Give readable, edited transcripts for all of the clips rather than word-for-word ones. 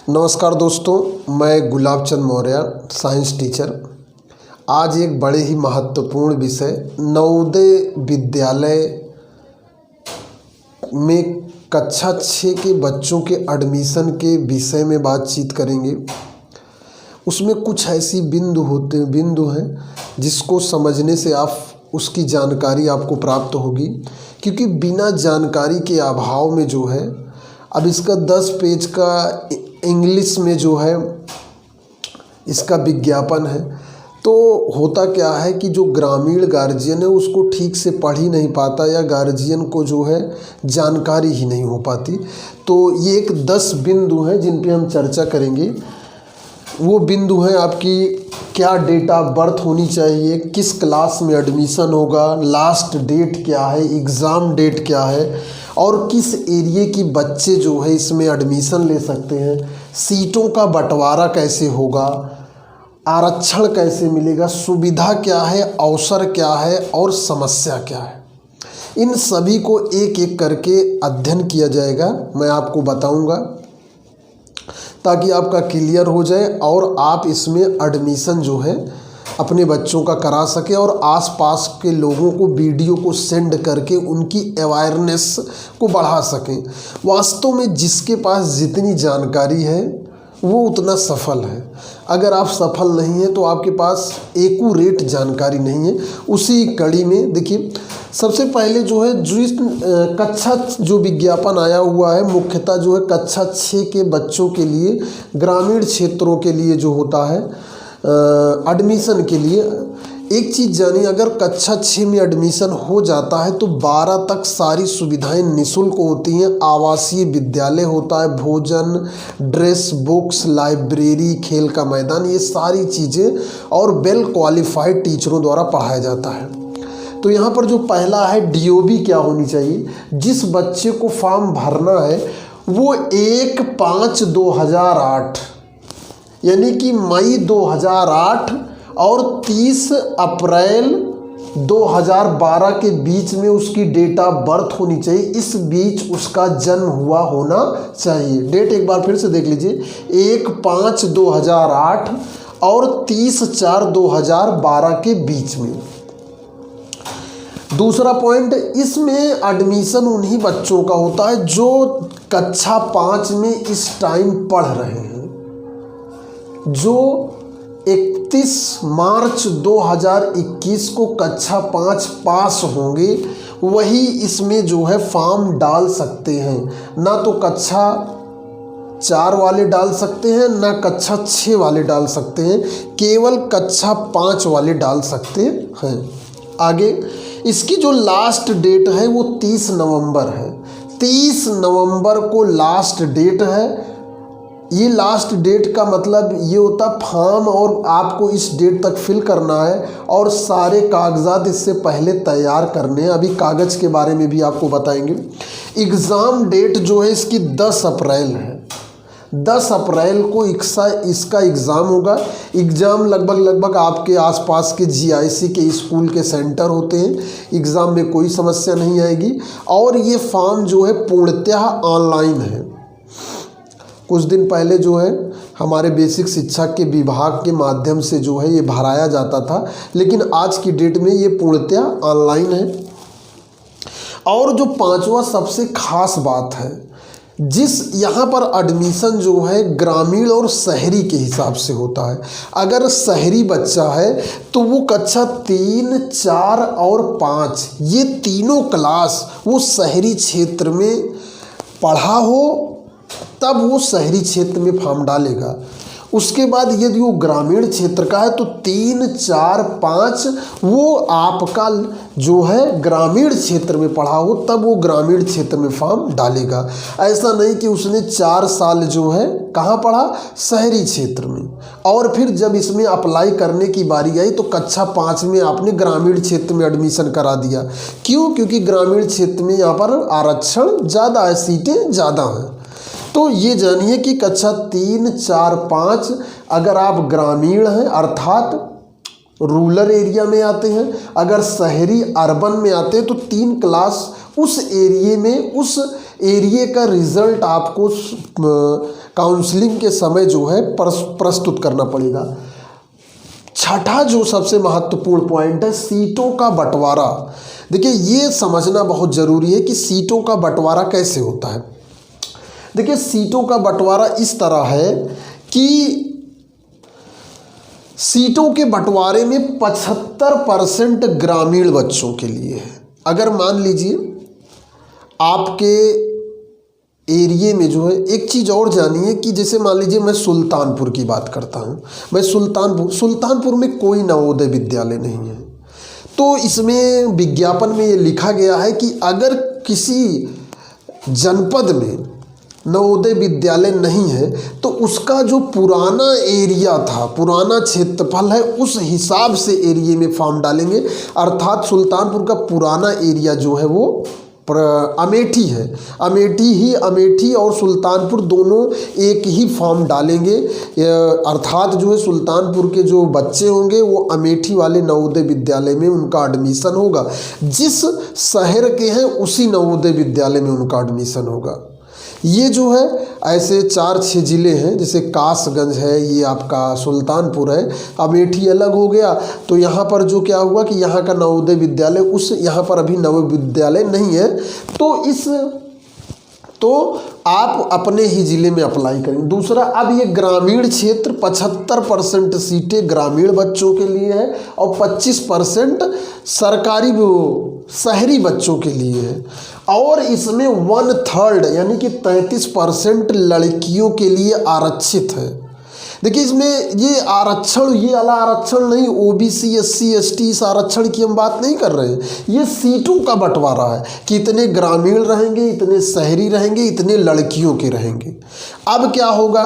नमस्कार दोस्तों, मैं गुलाब चंद मौर्य, साइंस टीचर। आज एक बड़े ही महत्वपूर्ण विषय नवोदय विद्यालय में कक्षा 6 के बच्चों के एडमिशन के विषय में बातचीत करेंगे। उसमें कुछ ऐसी बिंदु हैं जिसको समझने से आप उसकी जानकारी आपको प्राप्त होगी, क्योंकि बिना जानकारी के अभाव में जो है, अब इसका 10 पेज का इंग्लिश में जो है इसका विज्ञापन है। तो होता क्या है कि जो ग्रामीण गार्जियन है उसको ठीक से पढ़ ही नहीं पाता, या गार्जियन को जो है जानकारी ही नहीं हो पाती। तो ये एक 10 बिंदु हैं जिन पे हम चर्चा करेंगे। वो बिंदु हैं आपकी क्या डेट ऑफ बर्थ होनी चाहिए, किस क्लास में एडमिशन होगा, लास्ट डेट क्या है, एग्ज़ाम डेट क्या है, और किस एरिया की बच्चे जो है इसमें एडमिशन ले सकते हैं, सीटों का बंटवारा कैसे होगा, आरक्षण कैसे मिलेगा, सुविधा क्या है, अवसर क्या है और समस्या क्या है। इन सभी को एक एक करके अध्ययन किया जाएगा। मैं आपको बताऊंगा ताकि आपका क्लियर हो जाए और आप इसमें एडमिशन जो है अपने बच्चों का करा सके और आसपास के लोगों को वीडियो को सेंड करके उनकी अवेयरनेस को बढ़ा सकें। वास्तव में जिसके पास जितनी जानकारी है वो उतना सफल है। अगर आप सफल नहीं हैं तो आपके पास एक्यूरेट जानकारी नहीं है। उसी कड़ी में देखिए, सबसे पहले जो है कक्षा जो विज्ञापन आया हुआ है मुख्यतः जो है कक्षा 6 के बच्चों के लिए, ग्रामीण क्षेत्रों के लिए जो होता है एडमिशन के लिए। एक चीज़ जानिए, अगर कक्षा 6 में एडमिशन हो जाता है तो 12 तक सारी सुविधाएं निःशुल्क होती हैं। आवासीय विद्यालय होता है, भोजन, ड्रेस, बुक्स, लाइब्रेरी, खेल का मैदान, ये सारी चीज़ें और वेल क्वालिफाइड टीचरों द्वारा पढ़ाया जाता है। तो यहाँ पर जो पहला है डीओबी क्या होनी चाहिए। जिस बच्चे को फॉर्म भरना है वो 1/5/2008 यानी कि मई 2008 और 30 अप्रैल 2012 के बीच में उसकी डेट ऑफ बर्थ होनी चाहिए। इस बीच उसका जन्म हुआ होना चाहिए। डेट एक बार फिर से देख लीजिए, 1/5/2008 और 30/4/2012 के बीच में। दूसरा पॉइंट, इसमें एडमिशन उन्हीं बच्चों का होता है जो कक्षा 5 में इस टाइम पढ़ रहे हैं। जो 31 मार्च 2021 को कक्षा 5 पास होंगे वही इसमें जो है फॉर्म डाल सकते हैं। ना तो कक्षा 4 वाले डाल सकते हैं, ना कक्षा 6 वाले डाल सकते हैं, केवल कक्षा 5 वाले डाल सकते हैं। आगे इसकी जो लास्ट डेट है वो 30 नवंबर है। 30 नवंबर को लास्ट डेट है। ये लास्ट डेट का मतलब ये होता है फॉर्म और आपको इस डेट तक फिल करना है और सारे कागजात इससे पहले तैयार करने हैं। अभी कागज़ के बारे में भी आपको बताएंगे। एग्ज़ाम डेट जो है इसकी 10 अप्रैल है। 10 अप्रैल को इसका एग्ज़ाम होगा। एग्ज़ाम लगभग आपके आसपास के जीआईसी के स्कूल के सेंटर होते हैं। एग्ज़ाम में कोई समस्या नहीं आएगी और ये फॉर्म जो है पूर्णतः ऑनलाइन है। कुछ दिन पहले जो है हमारे बेसिक शिक्षा के विभाग के माध्यम से जो है ये भराया जाता था, लेकिन आज की डेट में ये पूर्णतः ऑनलाइन है। और जो 5वां सबसे खास बात है, जिस यहाँ पर एडमिशन जो है ग्रामीण और शहरी के हिसाब से होता है। अगर शहरी बच्चा है तो वो कक्षा 3, 4 और 5 ये तीनों क्लास वो शहरी क्षेत्र में पढ़ा हो तब वो शहरी क्षेत्र में फॉर्म डालेगा। उसके बाद यदि वो ग्रामीण क्षेत्र का है तो 3, 4, 5 वो आपका जो है ग्रामीण क्षेत्र में पढ़ा हो तब वो ग्रामीण क्षेत्र में फॉर्म डालेगा। ऐसा नहीं कि उसने 4 साल जो है कहाँ पढ़ा, शहरी क्षेत्र में, और फिर जब इसमें अप्लाई करने की बारी आई तो कक्षा 5 में आपने ग्रामीण क्षेत्र में एडमिशन करा दिया। क्यों? क्योंकि ग्रामीण क्षेत्र में यहाँ पर आरक्षण ज़्यादा है, सीटें ज़्यादा हैं। तो ये जानिए कि कक्षा 3, 4, 5 अगर आप ग्रामीण हैं अर्थात रूरल एरिया में आते हैं, अगर शहरी अर्बन में आते हैं तो 3 क्लास उस एरिए में उस एरिए का रिजल्ट आपको काउंसलिंग के समय जो है प्रस्तुत करना पड़ेगा। छठा जो सबसे महत्वपूर्ण पॉइंट है, सीटों का बंटवारा। देखिए ये समझना बहुत ज़रूरी है कि सीटों का बंटवारा कैसे होता है। देखिए सीटों का बंटवारा इस तरह है कि सीटों के बंटवारे में 75% ग्रामीण बच्चों के लिए है। अगर मान लीजिए आपके एरिए में जो है, एक चीज़ और जानिए कि जैसे मान लीजिए मैं सुल्तानपुर की बात करता हूँ, मैं सुल्तानपुर में कोई नवोदय विद्यालय नहीं है। तो इसमें विज्ञापन में ये लिखा गया है कि अगर किसी जनपद में नवोदय विद्यालय नहीं है तो उसका जो पुराना एरिया था, पुराना क्षेत्रफल है, उस हिसाब से एरिया में फॉर्म डालेंगे। अर्थात सुल्तानपुर का पुराना एरिया जो है वो अमेठी है। अमेठी और सुल्तानपुर दोनों एक ही फॉर्म डालेंगे। अर्थात जो है सुल्तानपुर के जो बच्चे होंगे वो अमेठी वाले नवोदय विद्यालय में उनका एडमिशन होगा। जिस शहर के हैं उसी नवोदय विद्यालय में उनका एडमिशन होगा। ये जो है ऐसे 4-6 ज़िले हैं, जैसे कासगंज है, ये आपका सुल्तानपुर है, अमेठी अलग हो गया। तो यहाँ पर जो क्या हुआ कि यहाँ का नवोदय विद्यालय उस यहाँ पर अभी नवोदय विद्यालय नहीं है, तो आप अपने ही ज़िले में अप्लाई करेंगे। दूसरा, अब ये ग्रामीण क्षेत्र 75% सीटें ग्रामीण बच्चों के लिए है और 25% सरकारी शहरी बच्चों के लिए है। और इसमें 1/3 यानी कि 33% लड़कियों के लिए आरक्षित है। देखिए इसमें ये वाला आरक्षण नहीं, OBC SC ST इस आरक्षण की हम बात नहीं कर रहे हैं। ये सीटों का बंटवारा है कि इतने ग्रामीण रहेंगे, इतने शहरी रहेंगे, इतने लड़कियों के रहेंगे। अब क्या होगा,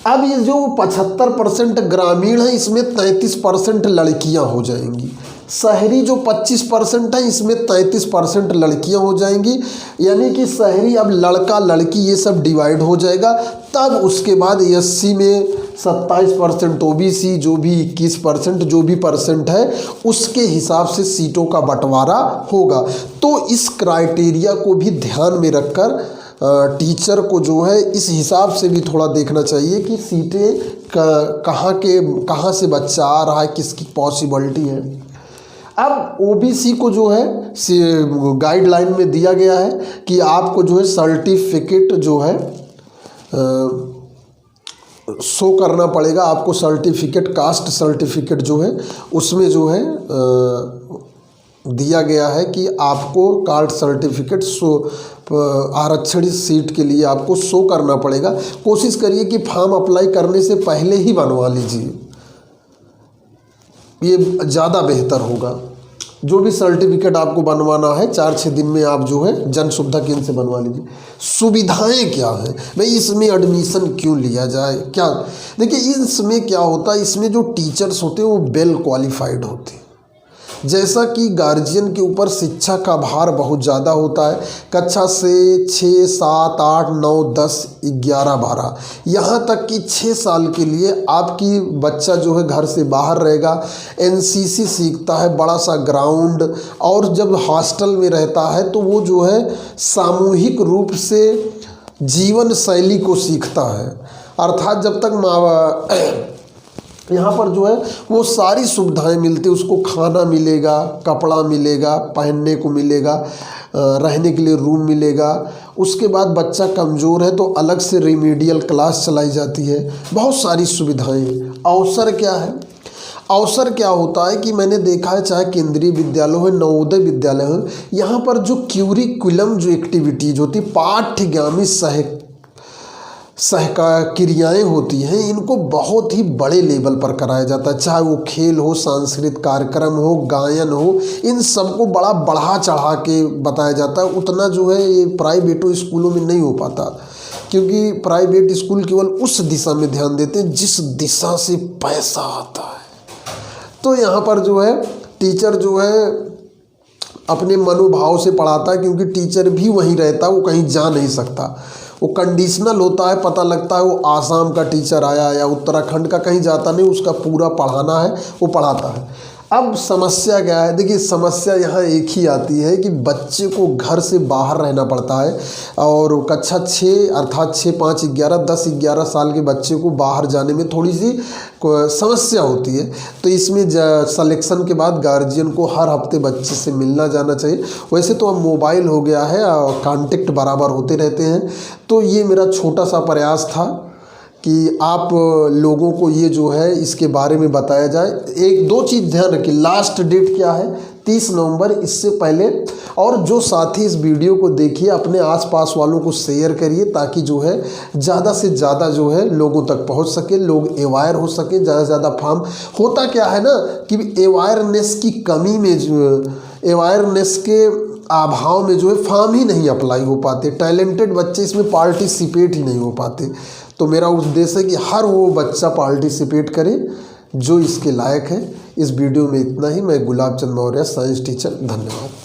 अब ये जो 75% ग्रामीण है इसमें 33% लड़कियां हो जाएंगी। शहरी जो 25% है इसमें 33% लड़कियां हो जाएंगी। यानी कि शहरी अब लड़का लड़की ये सब डिवाइड हो जाएगा। तब उसके बाद SC में 27% OBC, जो भी 21% जो भी परसेंट है उसके हिसाब से सीटों का बंटवारा होगा। तो इस क्राइटेरिया को भी ध्यान में रखकर टीचर को जो है इस हिसाब से भी थोड़ा देखना चाहिए कि सीटें कहाँ से बच्चा आ रहा है, किसकी पॉसिबिलिटी है। अब OBC को जो है गाइडलाइन में दिया गया है कि आपको जो है सर्टिफिकेट जो है शो करना पड़ेगा। आपको सर्टिफिकेट, कास्ट सर्टिफिकेट जो है उसमें जो है दिया गया है कि आपको कास्ट सर्टिफिकेट आरक्षित सीट के लिए आपको शो करना पड़ेगा। कोशिश करिए कि फॉर्म अप्लाई करने से पहले ही बनवा लीजिए, ये ज़्यादा बेहतर होगा। जो भी सर्टिफिकेट आपको बनवाना है 4-6 दिन में आप जो है जन सुविधा केंद्र से बनवा लीजिए। सुविधाएं क्या हैं भाई, इसमें एडमिशन क्यों लिया जाए, क्या देखिए इसमें क्या होता है, इसमें जो टीचर्स होते हैं वो वेल क्वालिफाइड होते हैं। जैसा कि गार्जियन के ऊपर शिक्षा का भार बहुत ज़्यादा होता है। कक्षा से 6, 7, 8, 9, 10, 11, 12 यहाँ तक कि 6 साल के लिए आपकी बच्चा जो है घर से बाहर रहेगा, NCC सीखता है, बड़ा सा ग्राउंड, और जब हॉस्टल में रहता है तो वो जो है सामूहिक रूप से जीवन शैली को सीखता है। अर्थात जब तक यहाँ पर जो है वो सारी सुविधाएं मिलती, उसको खाना मिलेगा, कपड़ा मिलेगा, पहनने को मिलेगा, रहने के लिए रूम मिलेगा। उसके बाद बच्चा कमज़ोर है तो अलग से रेमेडियल क्लास चलाई जाती है, बहुत सारी सुविधाएं। अवसर क्या है, अवसर क्या होता है कि मैंने देखा है चाहे केंद्रीय विद्यालय हो, नवोदय विद्यालय हो, यहाँ पर जो क्यूरिकुलम जो एक्टिविटीज़ होती, पाठ्यगामी क्रियाएँ होती हैं, इनको बहुत ही बड़े लेवल पर कराया जाता है। चाहे वो खेल हो, सांस्कृतिक कार्यक्रम हो, गायन हो, इन सबको बड़ा बढ़ा चढ़ा के बताया जाता है। उतना जो है ये प्राइवेटों स्कूलों में नहीं हो पाता, क्योंकि प्राइवेट स्कूल केवल उस दिशा में ध्यान देते हैं जिस दिशा से पैसा आता है। तो यहाँ पर जो है टीचर जो है अपने मनोभाव से पढ़ाता है, क्योंकि टीचर भी वहीं रहता है, वो कहीं जा नहीं सकता। वो कंडीशनल होता है, पता लगता है वो आसाम का टीचर आया या उत्तराखंड का, कहीं जाता नहीं, उसका पूरा पढ़ाना है, वो पढ़ाता है। अब समस्या क्या है? देखिए समस्या यहाँ एक ही आती है कि बच्चे को घर से बाहर रहना पड़ता है और कक्षा 6 अर्थात 6, 5, 11, 10, 11 साल के बच्चे को बाहर जाने में थोड़ी सी समस्या होती है। तो इसमें सिलेक्शन के बाद गार्जियन को हर हफ्ते बच्चे से मिलना जाना चाहिए। वैसे तो अब मोबाइल हो गया है और कांटेक्ट बराबर होते रहते हैं। तो ये मेरा छोटा सा प्रयास था कि आप लोगों को ये जो है इसके बारे में बताया जाए। एक दो चीज़ ध्यान रखिए, लास्ट डेट क्या है? 30 नवंबर। इससे पहले और जो साथी इस वीडियो को देखिए अपने आसपास वालों को शेयर करिए ताकि जो है ज़्यादा से ज़्यादा जो है लोगों तक पहुंच सके, लोग अवेयर हो सके। ज़्यादा से ज़्यादा फॉर्म होता क्या है ना कि अवेयरनेस की कमी में जो अवेयरनेस के अभाव में जो है फॉर्म ही नहीं अप्लाई हो पाते, टैलेंटेड बच्चे इसमें पार्टिसिपेट ही नहीं हो पाते। तो मेरा उद्देश्य है कि हर वो बच्चा पार्टिसिपेट करे जो इसके लायक है। इस वीडियो में इतना ही। मैं गुलाब चंद मौर्य, साइंस टीचर। धन्यवाद।